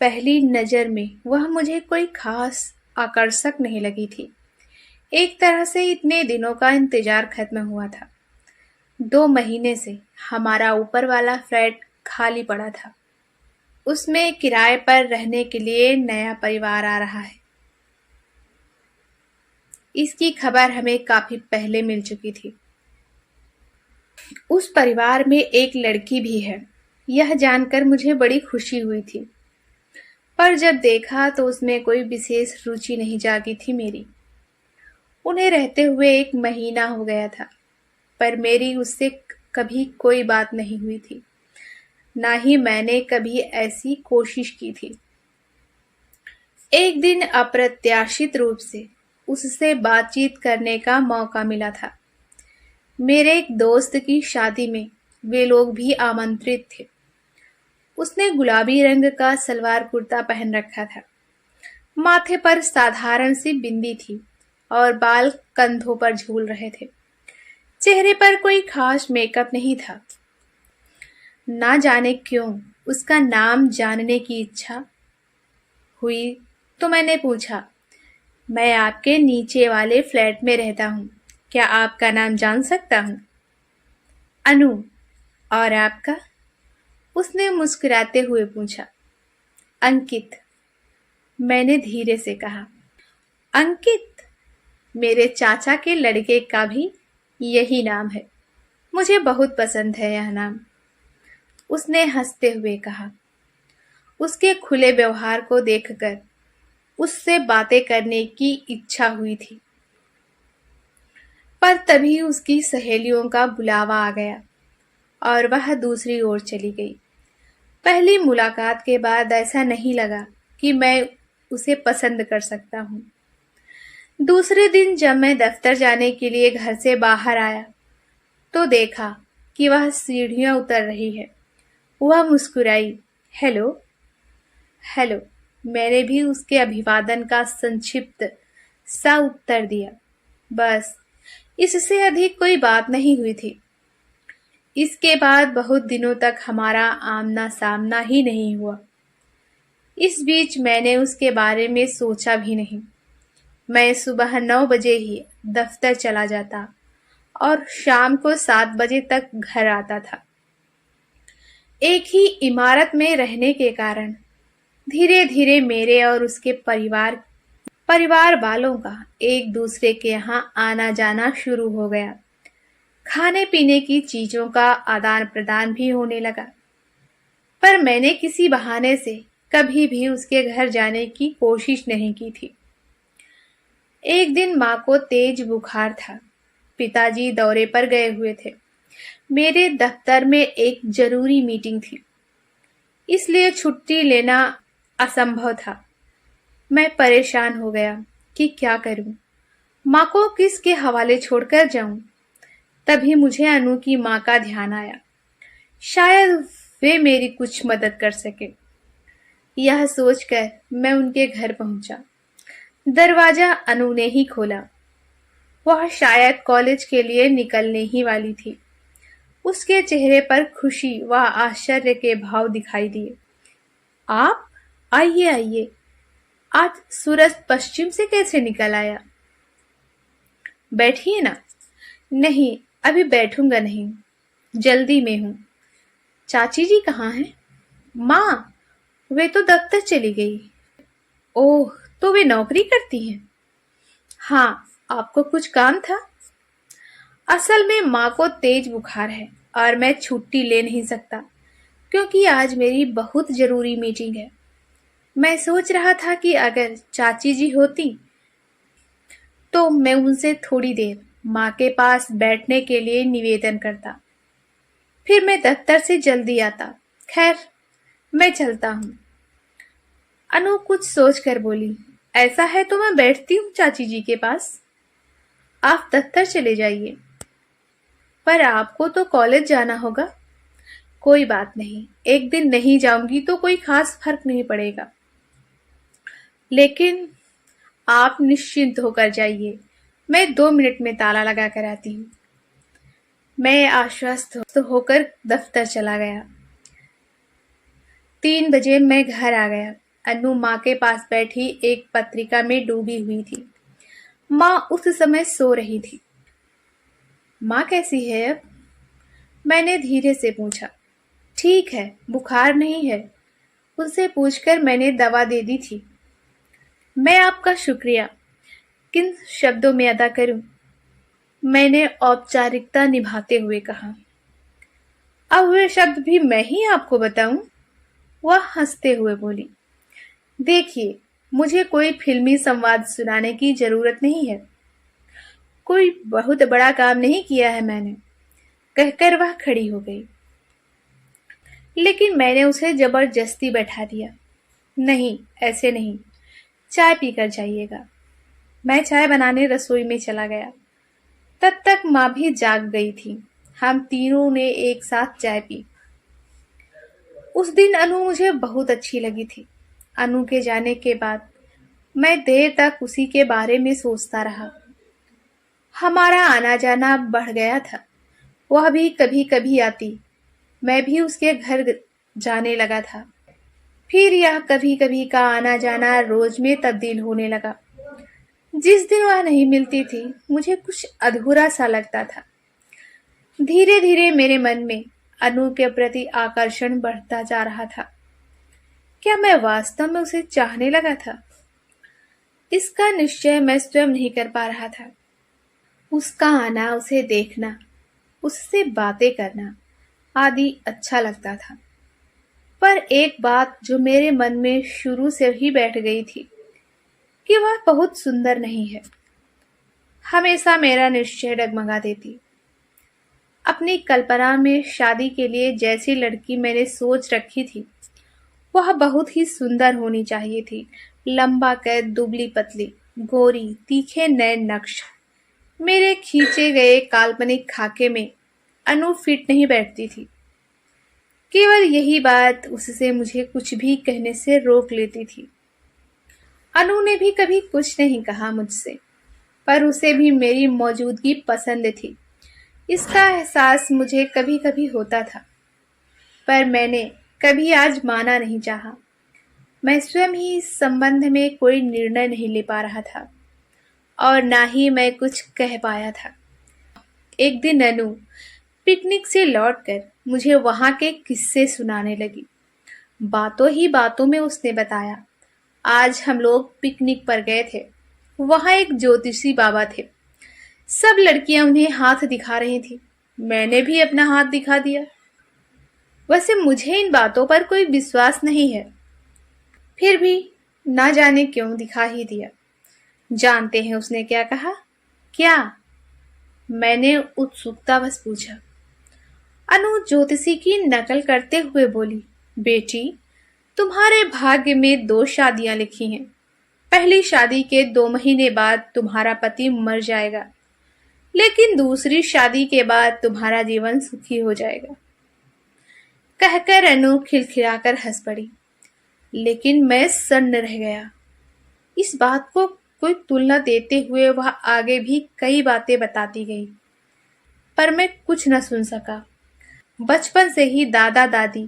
पहली नज़र में वह मुझे कोई खास आकर्षक नहीं लगी थी। एक तरह से इतने दिनों का इंतजार खत्म हुआ था। 2 महीने से हमारा ऊपर वाला फ्लैट खाली पड़ा था। उसमें किराए पर रहने के लिए नया परिवार आ रहा है। इसकी खबर हमें काफी पहले मिल चुकी थी। उस परिवार में एक लड़की भी है, यह जानकर मुझे बड़ी खुशी हुई थी। पर जब देखा तो उसमें कोई विशेष रुचि नहीं जागी थी मेरी। उन्हें रहते हुए 1 महीना हो गया था, पर मेरी उससे कभी कोई बात नहीं हुई थी, ना ही मैंने कभी ऐसी कोशिश की थी। एक दिन अप्रत्याशित रूप से उससे बातचीत करने का मौका मिला था। मेरे एक दोस्त की शादी में वे लोग भी आमंत्रित थे। उसने गुलाबी रंग का सलवार कुर्ता पहन रखा था। माथे पर साधारण सी बिंदी थी और बाल कंधों पर झूल रहे थे। चेहरे पर कोई खास मेकअप नहीं था। ना जाने क्यों उसका नाम जानने की इच्छा हुई तो मैंने पूछा, मैं आपके नीचे वाले फ्लैट में रहता हूँ, क्या आपका नाम जान सकता हूँ? अनु। और आपका? उसने मुस्कुराते हुए पूछा। अंकित, मैंने धीरे से कहा। अंकित? मेरे चाचा के लड़के का भी यही नाम है। मुझे बहुत पसंद है यह नाम, उसने हंसते हुए कहा। उसके खुले व्यवहार को देखकर उससे बातें करने की इच्छा हुई थी, पर तभी उसकी सहेलियों का बुलावा आ गया और वह दूसरी ओर चली गई। पहली मुलाकात के बाद ऐसा नहीं लगा कि मैं उसे पसंद कर सकता हूँ। दूसरे दिन जब मैं दफ्तर जाने के लिए घर से बाहर आया तो देखा कि वह सीढ़ियां उतर रही है। वह मुस्कुराई। हेलो। हेलो। मैंने भी उसके अभिवादन का संक्षिप्त सा उत्तर दिया। बस, इससे अधिक कोई बात नहीं हुई थी। इसके बाद बहुत दिनों तक हमारा आमना सामना ही नहीं हुआ। इस बीच मैंने उसके बारे में सोचा भी नहीं। मैं सुबह 9 बजे ही दफ्तर चला जाता और शाम को 7 बजे तक घर आता था। एक ही इमारत में रहने के कारण धीरे धीरे मेरे और उसके परिवार वालों का एक दूसरे के यहाँ आना जाना शुरू हो गया। खाने पीने की चीजों का आदान प्रदान भी होने लगा, पर मैंने किसी बहाने से कभी भी उसके घर जाने की कोशिश नहीं की थी। एक दिन माँ को तेज बुखार था। पिताजी दौरे पर गए हुए थे। मेरे दफ्तर में एक जरूरी मीटिंग थी, इसलिए छुट्टी लेना असंभव था। मैं परेशान हो गया कि क्या करूं, माँ को किसके हवाले छोड़कर जाऊं। तभी मुझे अनु की माँ का ध्यान आया। शायद वे मेरी कुछ मदद कर सके। यह सोचकर मैं उनके घर पहुंचा। दरवाजा अनु ने ही खोला। वह शायद कॉलेज के लिए निकलने ही वाली थी। उसके चेहरे पर खुशी व आश्चर्य के भाव दिखाई दिए। आप? आइए आइए। आज सूरज पश्चिम से कैसे निकल आया? बैठिए ना। नहीं, अभी बैठूंगा नहीं, जल्दी में हूँ। चाची जी कहाँ हैं? माँ, वे तो दफ्तर चली गई। ओह, तो वे नौकरी करती हैं? हाँ, आपको कुछ काम था? असल में माँ को तेज बुखार है और मैं छुट्टी ले नहीं सकता, क्योंकि आज मेरी बहुत जरूरी मीटिंग है। मैं सोच रहा था कि अगर चाची जी होती तो मैं उनसे थोड़ी देर माँ के पास बैठने के लिए निवेदन करता, फिर मैं दफ्तर से जल्दी आता। खैर, मैं चलता हूँ। अनु कुछ सोच कर बोली, ऐसा है तो मैं बैठती हूँ चाची जी के पास। आप दफ्तर चले जाइए। पर आपको तो कॉलेज जाना होगा। कोई बात नहीं, एक दिन नहीं जाऊंगी तो कोई खास फर्क नहीं पड़ेगा। लेकिन आप निश्चिंत होकर जाइए, मैं 2 मिनट में ताला लगा कर आती हूँ। मैं आश्वस्त होकर दफ्तर चला गया। 3 बजे मैं घर आ गया। अनु माँ के पास बैठी एक पत्रिका में डूबी हुई थी। माँ उस समय सो रही थी। माँ कैसी है अब? मैंने धीरे से पूछा। ठीक है, बुखार नहीं है। उससे पूछकर मैंने दवा दे दी थी। मैं आपका शुक्रिया किन शब्दों में अदा करूं? मैंने औपचारिकता निभाते हुए कहा। अब वे शब्द भी मैं ही आपको बताऊं? वह हंसते हुए बोली। देखिए, मुझे कोई फिल्मी संवाद सुनाने की जरूरत नहीं है। कोई बहुत बड़ा काम नहीं किया है मैंने, कहकर वह खड़ी हो गई। लेकिन मैंने उसे जबरदस्ती बैठा दिया। नहीं, ऐसे नहीं, चाय पीकर जाइएगा। मैं चाय बनाने रसोई में चला गया। तब तक माँ भी जाग गई थी। हम तीनों ने एक साथ चाय पी। उस दिन अनु मुझे बहुत अच्छी लगी थी। अनु के जाने के बाद मैं देर तक उसी के बारे में सोचता रहा। हमारा आना जाना बढ़ गया था। वह भी कभी कभी आती, मैं भी उसके घर जाने लगा था। फिर यह कभी कभी का आना जाना रोज में तब्दील होने लगा। जिस दिन वह नहीं मिलती थी, मुझे कुछ अधूरा सा लगता था। धीरे धीरे मेरे मन में अनु के प्रति आकर्षण बढ़ता जा रहा था। क्या मैं वास्तव में उसे चाहने लगा था? इसका निश्चय मैं स्वयं नहीं कर पा रहा था। उसका आना, उसे देखना, उससे बातें करना आदि अच्छा लगता था। पर एक बात जो मेरे मन में शुरू से ही बैठ गई थी कि वह बहुत सुंदर नहीं है, हमेशा मेरा निश्चय डगमगा देती। अपनी कल्पना में शादी के लिए जैसी लड़की मैंने सोच रखी थी, वह बहुत ही सुंदर होनी चाहिए थी। लंबा कद, दुबली पतली, गोरी, तीखे नए नक्श। मेरे खींचे गए काल्पनिक खाके में अनु फिट नहीं बैठती थी। केवल यही बात उससे मुझे कुछ भी कहने से रोक लेती थी। अनु ने भी कभी कुछ नहीं कहा मुझसे, पर उसे भी मेरी मौजूदगी पसंद थी। इसका एहसास मुझे कभी कभी होता था, पर मैंने कभी आज माना नहीं चाहा। मैं स्वयं ही इस संबंध में कोई निर्णय नहीं ले पा रहा था और ना ही मैं कुछ कह पाया था। एक दिन अनु पिकनिक से लौटकर मुझे वहां के किस्से सुनाने लगी। बातों ही बातों में उसने बताया, आज हम लोग पिकनिक पर गए थे। वहां एक ज्योतिषी बाबा थे। सब लड़कियां उन्हें हाथ दिखा रही थी। मैंने भी अपना हाथ दिखा दिया। वैसे मुझे इन बातों पर कोई विश्वास नहीं है, फिर भी ना जाने क्यों दिखा ही दिया। जानते हैं उसने क्या कहा? क्या? मैंने उत्सुकतावश पूछा। अनु ज्योतिषी की नकल करते हुए बोली, बेटी, तुम्हारे भाग्य में 2 शादियां लिखी हैं। पहली शादी के 2 महीने बाद तुम्हारा पति मर जाएगा, लेकिन दूसरी शादी के बाद तुम्हारा जीवन सुखी हो जाएगा। कहकर अनु खिलखिलाकर हंस पड़ी। लेकिन मैं सन्न रह गया। इस बात को कोई तुलना देते हुए वह आगे भी कई बातें बताती गई, पर मैं कुछ न सुन सका। बचपन से ही दादा दादी,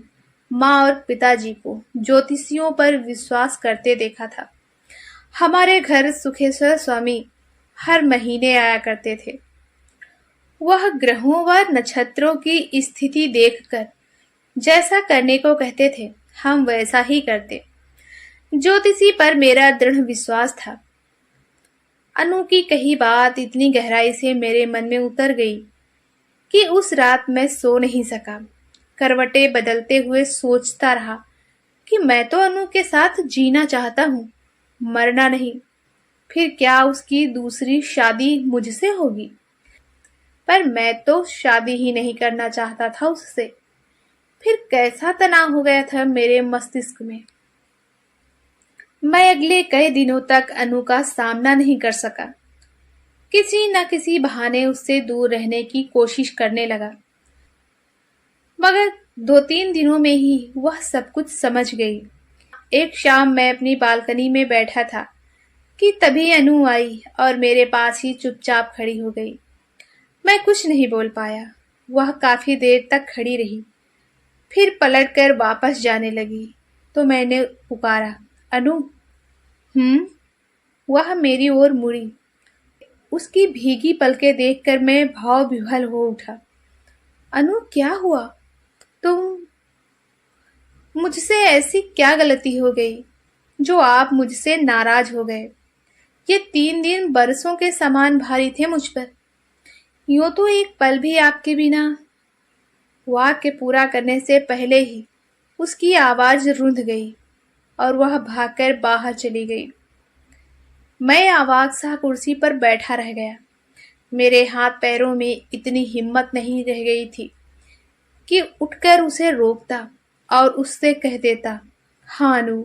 माँ और पिताजी को ज्योतिषियों पर विश्वास करते देखा था। हमारे घर सुखेश्वर स्वामी हर महीने आया करते थे। वह ग्रहों व नक्षत्रों की स्थिति देखकर जैसा करने को कहते थे, हम वैसा ही करते। ज्योतिषी पर मेरा दृढ़ विश्वास था। अनु की कही बात इतनी गहराई से मेरे मन में उतर गई कि उस रात मैं सो नहीं सका। करवटें बदलते हुए सोचता रहा कि मैं तो अनु के साथ जीना चाहता हूँ, मरना नहीं। फिर क्या उसकी दूसरी शादी मुझसे होगी? पर मैं तो शादी ही नहीं करना चाहता था उससे। फिर कैसा तनाव हो गया था मेरे मस्तिष्क में। मैं अगले कई दिनों तक अनु का सामना नहीं कर सका। किसी न किसी बहाने उससे दूर रहने की कोशिश करने लगा, मगर 2-3 दिनों में ही वह सब कुछ समझ गई। एक शाम मैं अपनी बालकनी में बैठा था कि तभी अनु आई और मेरे पास ही चुपचाप खड़ी हो गई। मैं कुछ नहीं बोल पाया। वह काफी देर तक खड़ी रही, फिर पलटकर वापस जाने लगी तो मैंने पुकारा, अनु। हम्म। वह मेरी ओर मुड़ी। उसकी भीगी पलकें देखकर मैं भाव विह्वल हो उठा। अनु, क्या हुआ? तुम मुझसे ऐसी क्या गलती हो गई जो आप मुझसे नाराज हो गए? ये 3 दिन बरसों के समान भारी थे मुझ पर। यूं तो एक पल भी आपके बिना। वाक्य पूरा करने से पहले ही उसकी आवाज रुंध गई और वह भागकर बाहर चली गई। मैं अवाक सा कुर्सी पर बैठा रह गया। मेरे हाथ पैरों में इतनी हिम्मत नहीं रह गई थी कि उठकर उसे रोकता और उससे कह देता, हाँ अनु,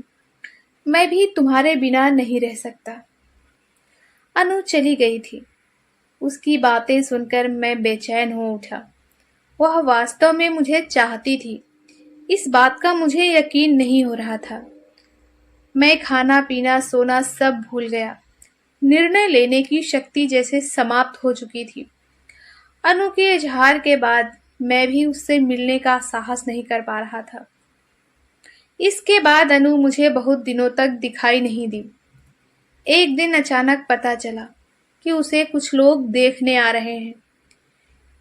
मैं भी तुम्हारे बिना नहीं रह सकता। अनु चली गई थी। उसकी बातें सुनकर मैं बेचैन हो उठा। वह वास्तव में मुझे चाहती थी, इस बात का मुझे यकीन नहीं हो रहा था। मैं खाना पीना सोना सब भूल गया। निर्णय लेने की शक्ति जैसे समाप्त हो चुकी थी। अनु के इजहार के बाद मैं भी उससे मिलने का साहस नहीं कर पा रहा था। इसके बाद अनु मुझे बहुत दिनों तक दिखाई नहीं दी। एक दिन अचानक पता चला कि उसे कुछ लोग देखने आ रहे हैं।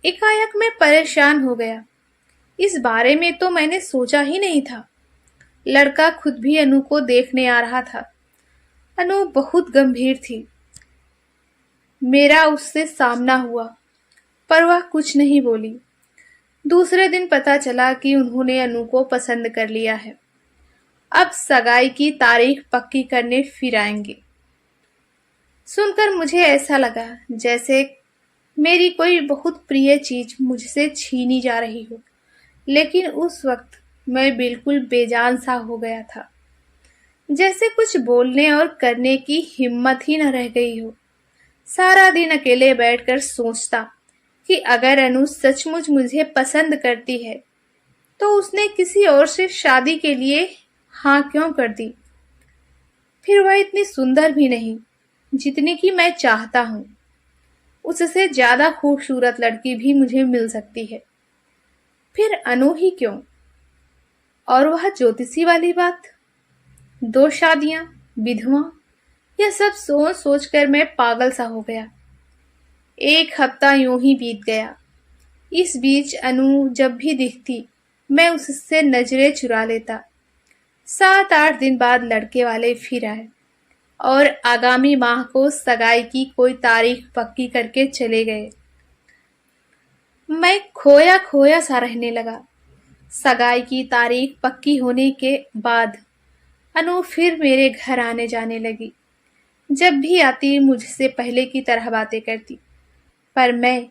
एकाएक मैं परेशान हो गया। इस बारे में तो मैंने सोचा ही नहीं था। लड़का खुद भी अनु को देखने आ रहा था। अनु बहुत गंभीर थी। मेरा उससे सामना हुआ, पर वह कुछ नहीं बोली। दूसरे दिन पता चला कि उन्होंने अनु को पसंद कर लिया है। अब सगाई की तारीख पक्की करने फिर आएंगे। सुनकर मुझे ऐसा लगा जैसे मेरी कोई बहुत प्रिय चीज मुझसे छीनी जा रही हो। लेकिन उस वक्त मैं बिल्कुल बेजान सा हो गया था, जैसे कुछ बोलने और करने की हिम्मत ही न रह गई हो। सारा दिन अकेले बैठकर सोचता कि अगर अनु सचमुच मुझे पसंद करती है तो उसने किसी और से शादी के लिए हाँ क्यों कर दी? फिर वह इतनी सुंदर भी नहीं जितनी कि मैं चाहता हूँ। उससे ज्यादा खूबसूरत लड़की भी मुझे मिल सकती है। फिर अनु ही क्यों? और वह ज्योतिषी वाली बात, 2 शादियां, विधवा, यह सब सोच सोच कर मैं पागल सा हो गया। एक हफ्ता यूं ही बीत गया। इस बीच अनु जब भी दिखती मैं उससे नजरें चुरा लेता। 7-8 दिन बाद लड़के वाले फिर आए और आगामी माह को सगाई की कोई तारीख पक्की करके चले गए। मैं खोया खोया सा रहने लगा। सगाई की तारीख पक्की होने के बाद अनु फिर मेरे घर आने जाने लगी। जब भी आती मुझसे पहले की तरह बातें करती, पर मैं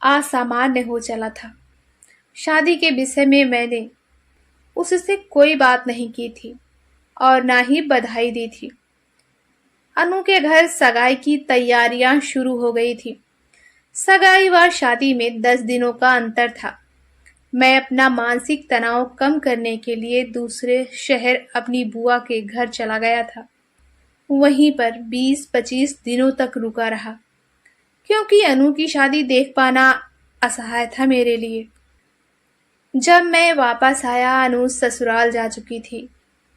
असामान्य हो चला था। शादी के विषय में मैंने उससे कोई बात नहीं की थी और ना ही बधाई दी थी। अनु के घर सगाई की तैयारियां शुरू हो गई थी। सगाई व शादी में 10 दिनों का अंतर था। मैं अपना मानसिक तनाव कम करने के लिए दूसरे शहर अपनी बुआ के घर चला गया था। वहीं पर 20-25 दिनों तक रुका रहा, क्योंकि अनु की शादी देख पाना असहाय था मेरे लिए। जब मैं वापस आया अनु ससुराल जा चुकी थी।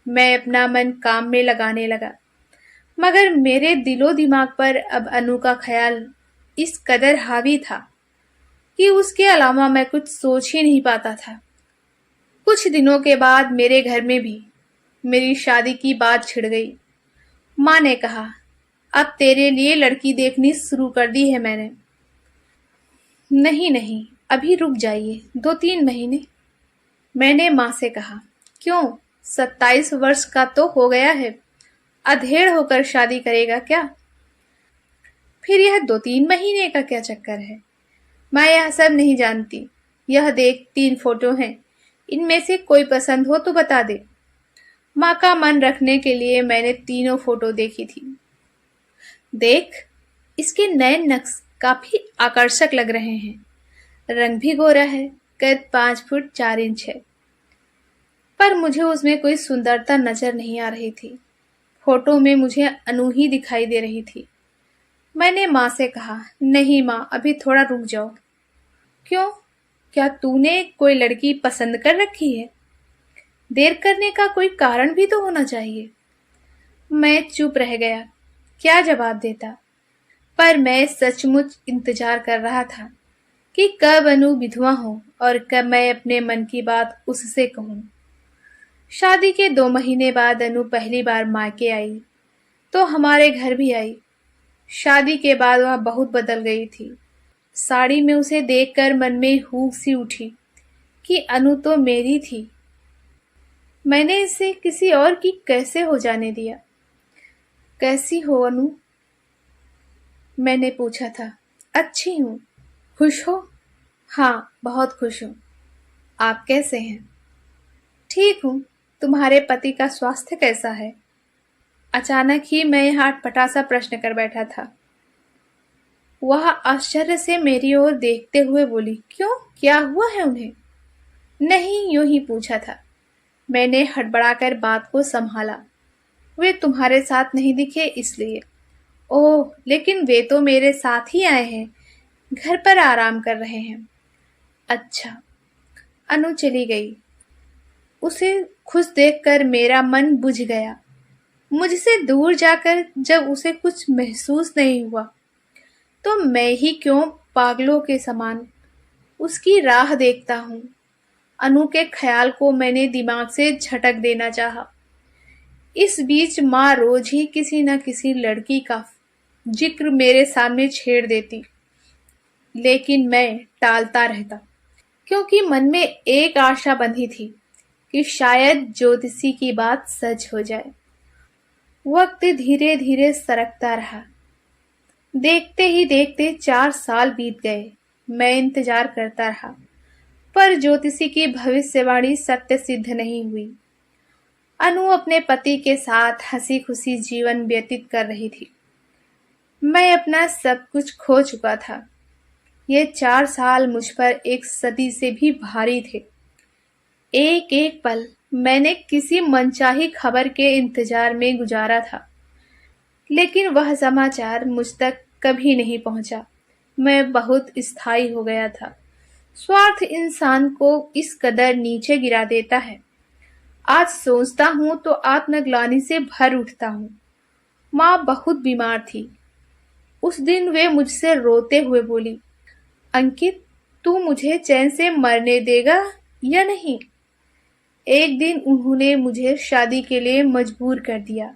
मैं अपना मन काम में लगाने लगा, मगर मेरे दिलो दिमाग पर अब अनु का ख्याल इस कदर हावी था कि उसके अलावा मैं कुछ सोच ही नहीं पाता था। कुछ दिनों के बाद मेरे घर में भी मेरी शादी की बात छिड़ गई। माँ ने कहा, अब तेरे लिए लड़की देखनी शुरू कर दी है मैंने। नहीं नहीं, अभी रुक जाइए 2-3 महीने। मैंने माँ से कहा, क्यों, 27 वर्ष का तो हो गया है, अधेड़ होकर शादी करेगा क्या? फिर यह 2-3 महीने का क्या चक्कर है? मैं यह सब नहीं जानती। यह देख 3 फोटो हैं, इनमें से कोई पसंद हो तो बता दे। माँ का मन रखने के लिए मैंने तीनों फोटो देखी थी। देख, इसके नए नक्श काफी आकर्षक लग रहे हैं। रंग भी गोरा है, कद 5 फुट 4 इंच है। पर मुझे उसमें कोई सुंदरता नजर नहीं आ रही थी। फोटो में मुझे अनु ही दिखाई दे रही थी। मैंने माँ से कहा, नहीं माँ, अभी थोड़ा रुक जाओ। क्यों, क्या तूने कोई लड़की पसंद कर रखी है? देर करने का कोई कारण भी तो होना चाहिए। मैं चुप रह गया। क्या जवाब देता? पर मैं सचमुच इंतजार कर रहा था कि कब अनु विधवा हो और कब मैं अपने मन की बात उससे कहूं। शादी के 2 महीने बाद अनु पहली बार मायके आई तो हमारे घर भी आई। शादी के बाद वह बहुत बदल गई थी। साड़ी में उसे देखकर मन में हुक सी उठी कि अनु तो मेरी थी। मैंने इसे किसी और की कैसे हो जाने दिया। कैसी हो अनु? मैंने पूछा था। अच्छी हूँ। खुश हो? हाँ, बहुत खुश हूँ। आप कैसे हैं? ठीक हूँ। तुम्हारे पति का स्वास्थ्य कैसा है? अचानक ही मैं यहाँ अटपटा सा प्रश्न कर बैठा था। वह आश्चर्य से मेरी ओर देखते हुए बोली, क्यों, क्या हुआ है उन्हें? नहीं, यूं ही पूछा था। मैंने हड़बड़ाकर बात को संभाला। वे तुम्हारे साथ नहीं दिखे इसलिए। ओह, लेकिन वे तो मेरे साथ ही आए हैं। घर पर आराम कर रहे हैं। अच्छा। अनु चली गई। उसे खुश देखकर मेरा मन बुझ गया। मुझसे दूर जाकर जब उसे कुछ महसूस नहीं हुआ तो मैं ही क्यों पागलों के समान उसकी राह देखता हूँ। अनु के ख्याल को मैंने दिमाग से झटक देना चाहा। इस बीच माँ रोज ही किसी न किसी लड़की का जिक्र मेरे सामने छेड़ देती, लेकिन मैं टालता रहता क्योंकि मन में एक आशा बंधी थी कि शायद ज्योतिषी की बात सच हो जाए। वक्त धीरे धीरे सरकता रहा। देखते ही देखते 4 साल बीत गए। मैं इंतजार करता रहा, पर ज्योतिषी की भविष्यवाणी सत्य सिद्ध नहीं हुई। अनु अपने पति के साथ हंसी खुशी जीवन व्यतीत कर रही थी। मैं अपना सब कुछ खो चुका था। ये 4 साल मुझ पर एक सदी से भी भारी थे। एक एक पल मैंने किसी मनचाही खबर के इंतजार में गुजारा था, लेकिन वह समाचार मुझ तक कभी नहीं पहुंचा। मैं बहुत स्थायी हो गया था। स्वार्थ इंसान को इस कदर नीचे गिरा देता है। आज सोचता हूँ तो आत्मग्लानि से भर उठता हूँ। माँ बहुत बीमार थी। उस दिन वे मुझसे रोते हुए बोली, अंकित, तू मुझे चैन से मरने देगा या नहीं? एक दिन उन्होंने मुझे शादी के लिए मजबूर कर दिया।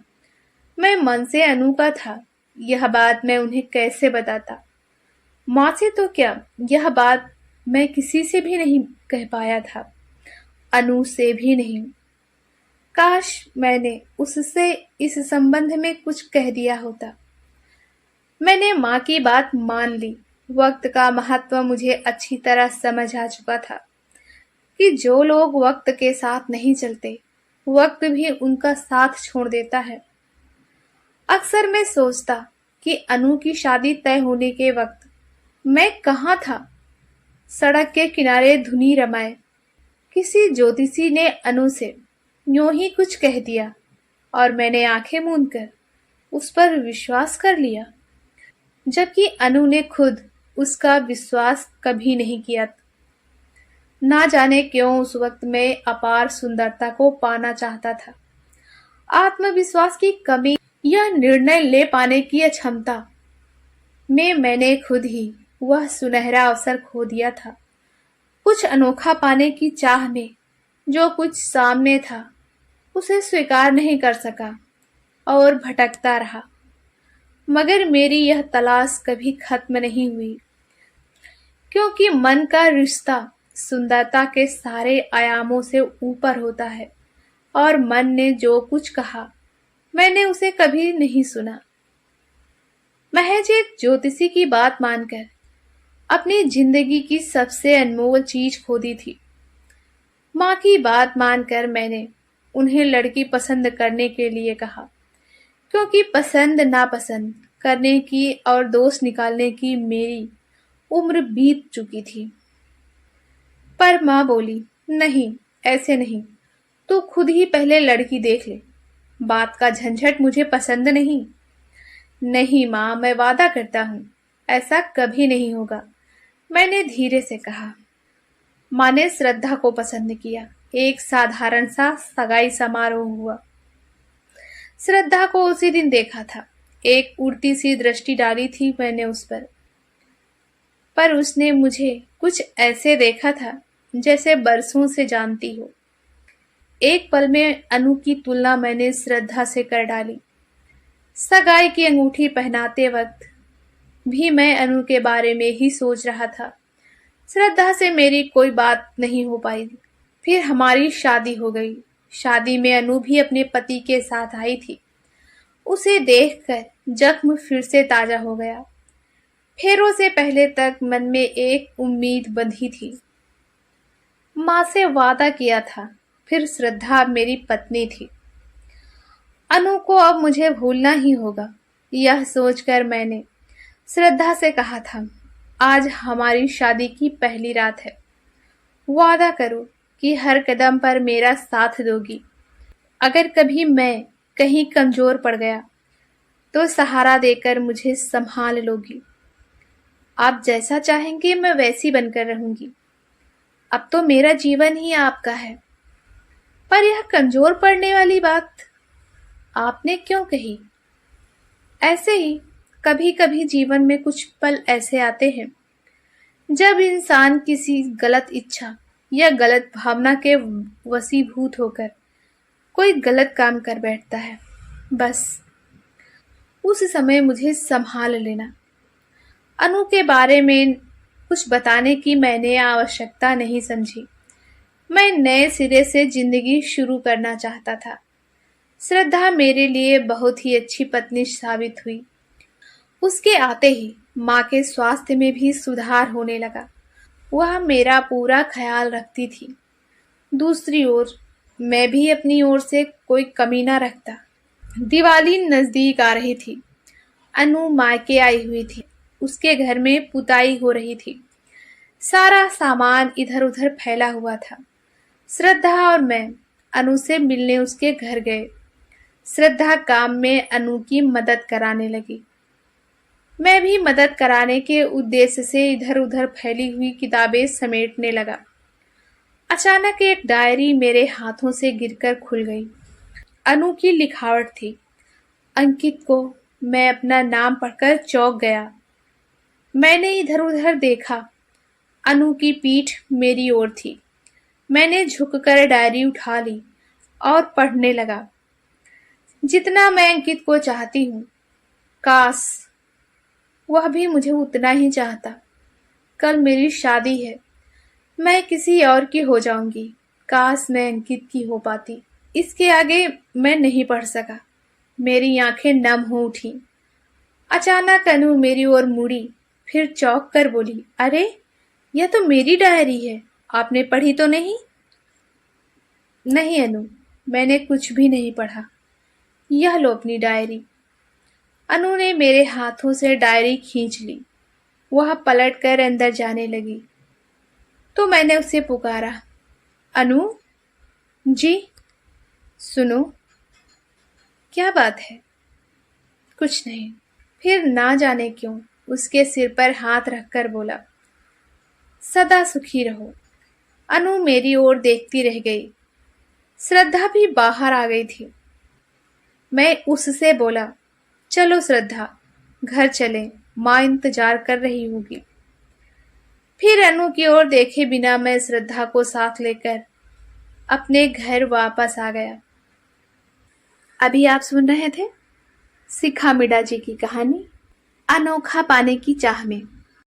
मैं मन से अनु का था। यह बात मैं उन्हें कैसे बताता? माँ से तो क्या, यह बात मैं किसी से भी नहीं कह पाया था। अनु से भी नहीं। काश मैंने उससे इस संबंध में कुछ कह दिया होता। मैंने माँ की बात मान ली। वक्त का महत्व मुझे अच्छी तरह समझ आ चुका था कि जो लोग वक्त के साथ नहीं चलते, वक्त भी उनका साथ छोड़ देता है। अक्सर मैं सोचता कि अनु की शादी तय होने के वक्त मैं कहाँ था। सड़क के किनारे धुनी रमाए किसी ज्योतिषी ने अनु से यूं ही कुछ कह दिया और मैंने आंखें मूंद कर उस पर विश्वास कर लिया, जबकि अनु ने खुद उसका विश्वास कभी नहीं किया। ना जाने क्यों उस वक्त मैं अपार सुंदरता को पाना चाहता था। आत्मविश्वास की कमी या निर्णय ले पाने की अक्षमता में मैंने खुद ही वह सुनहरा अवसर खो दिया था। कुछ अनोखा पाने की चाह में जो कुछ सामने था उसे स्वीकार नहीं कर सका और भटकता रहा। मगर मेरी यह तलाश कभी खत्म नहीं हुई, क्योंकि मन का रिश्ता सुंदरता के सारे आयामों से ऊपर होता है और मन ने जो कुछ कहा मैंने उसे कभी नहीं सुना। महज एक ज्योतिषी की बात मानकर अपनी जिंदगी की सबसे अनमोल चीज खो दी थी। माँ की बात मानकर मैंने उन्हें लड़की पसंद करने के लिए कहा, क्योंकि पसंद नापसंद करने की और दोष निकालने की मेरी उम्र बीत चुकी थी। पर माँ बोली, नहीं, ऐसे नहीं, तू खुद ही पहले लड़की देख ले। बात का झंझट मुझे पसंद नहीं। नहीं माँ, मैं वादा करता हूँ, ऐसा कभी नहीं होगा, मैंने धीरे से कहा। माँ ने श्रद्धा को पसंद किया। एक साधारण सा सगाई समारोह हुआ। श्रद्धा को उसी दिन देखा था। एक उड़ती सी दृष्टि डाली थी मैंने उस पर उसने मुझे कुछ ऐसे देखा था जैसे बरसों से जानती हो। एक पल में अनु की तुलना मैंने श्रद्धा से कर डाली। सगाई की अंगूठी पहनाते वक्त भी मैं अनु के बारे में ही सोच रहा था। श्रद्धा से मेरी कोई बात नहीं हो पाई। फिर हमारी शादी हो गई। शादी में अनु भी अपने पति के साथ आई थी। उसे देखकर जख्म फिर से ताजा हो गया। फेरों से पहले तक मन में एक उम्मीद बंधी थी। माँ से वादा किया था, फिर श्रद्धा मेरी पत्नी थी। अनु को अब मुझे भूलना ही होगा। यह सोचकर मैंने श्रद्धा से कहा था, आज हमारी शादी की पहली रात है। वादा करो कि हर कदम पर मेरा साथ दोगी। अगर कभी मैं कहीं कमजोर पड़ गया तो सहारा देकर मुझे संभाल लोगी। आप जैसा चाहेंगे मैं वैसी बनकर रहूंगी। अब तो मेरा जीवन ही आपका है। पर यह कमजोर पड़ने वाली बात आपने क्यों कही? ऐसे ही कभी कभी जीवन में कुछ पल ऐसे आते हैं जब इंसान किसी गलत इच्छा या गलत भावना के वशीभूत होकर कोई गलत काम कर बैठता है। बस उस समय मुझे संभाल लेना। अनु के बारे में कुछ बताने की मैंने आवश्यकता नहीं समझी। मैं नए सिरे से जिंदगी शुरू करना चाहता था। श्रद्धा मेरे लिए बहुत ही अच्छी पत्नी साबित हुई। उसके आते ही माँ के स्वास्थ्य में भी सुधार होने लगा। वह मेरा पूरा ख्याल रखती थी। दूसरी ओर मैं भी अपनी ओर से कोई कमी न रखता। दिवाली नजदीक आ रही थी। अनु मायके आई हुई थी। उसके घर में पुताई हो रही थी। सारा सामान इधर उधर फैला हुआ था। श्रद्धा और मैं अनु से मिलने उसके घर गए। श्रद्धा काम में अनु की मदद कराने लगी। मैं भी मदद कराने के उद्देश्य से इधर उधर फैली हुई किताबें समेटने लगा। अचानक एक डायरी मेरे हाथों से गिरकर खुल गई। अनु की लिखावट थी। अंकित को मैं अपना नाम पढ़कर चौंक गया। मैंने इधर उधर देखा। अनु की पीठ मेरी ओर थी। मैंने झुककर डायरी उठा ली और पढ़ने लगा। जितना मैं अंकित को चाहती हूँ, काश वह भी मुझे उतना ही चाहता। कल मेरी शादी है। मैं किसी और की हो जाऊंगी। काश मैं अंकित की हो पाती। इसके आगे मैं नहीं पढ़ सका। मेरी आंखें नम हो उठी। अचानक अनु मेरी ओर मुड़ी, फिर चौंक कर बोली, अरे यह तो मेरी डायरी है। आपने पढ़ी तो नहीं? नहीं अनु, मैंने कुछ भी नहीं पढ़ा। यह लो अपनी डायरी। अनु ने मेरे हाथों से डायरी खींच ली। वह पलटकर अंदर जाने लगी तो मैंने उसे पुकारा, अनु जी सुनो। क्या बात है? कुछ नहीं। फिर ना जाने क्यों उसके सिर पर हाथ रखकर बोला, सदा सुखी रहो। अनु मेरी ओर देखती रह गई। श्रद्धा भी बाहर आ गई थी। मैं उससे बोला, चलो श्रद्धा, घर चलें, माँ इंतजार कर रही होगी। फिर अनु की ओर देखे बिना मैं श्रद्धा को साथ लेकर अपने घर वापस आ गया। अभी आप सुन रहे थे शिखा मिडा जी की कहानी अनोखा पाने की चाह में।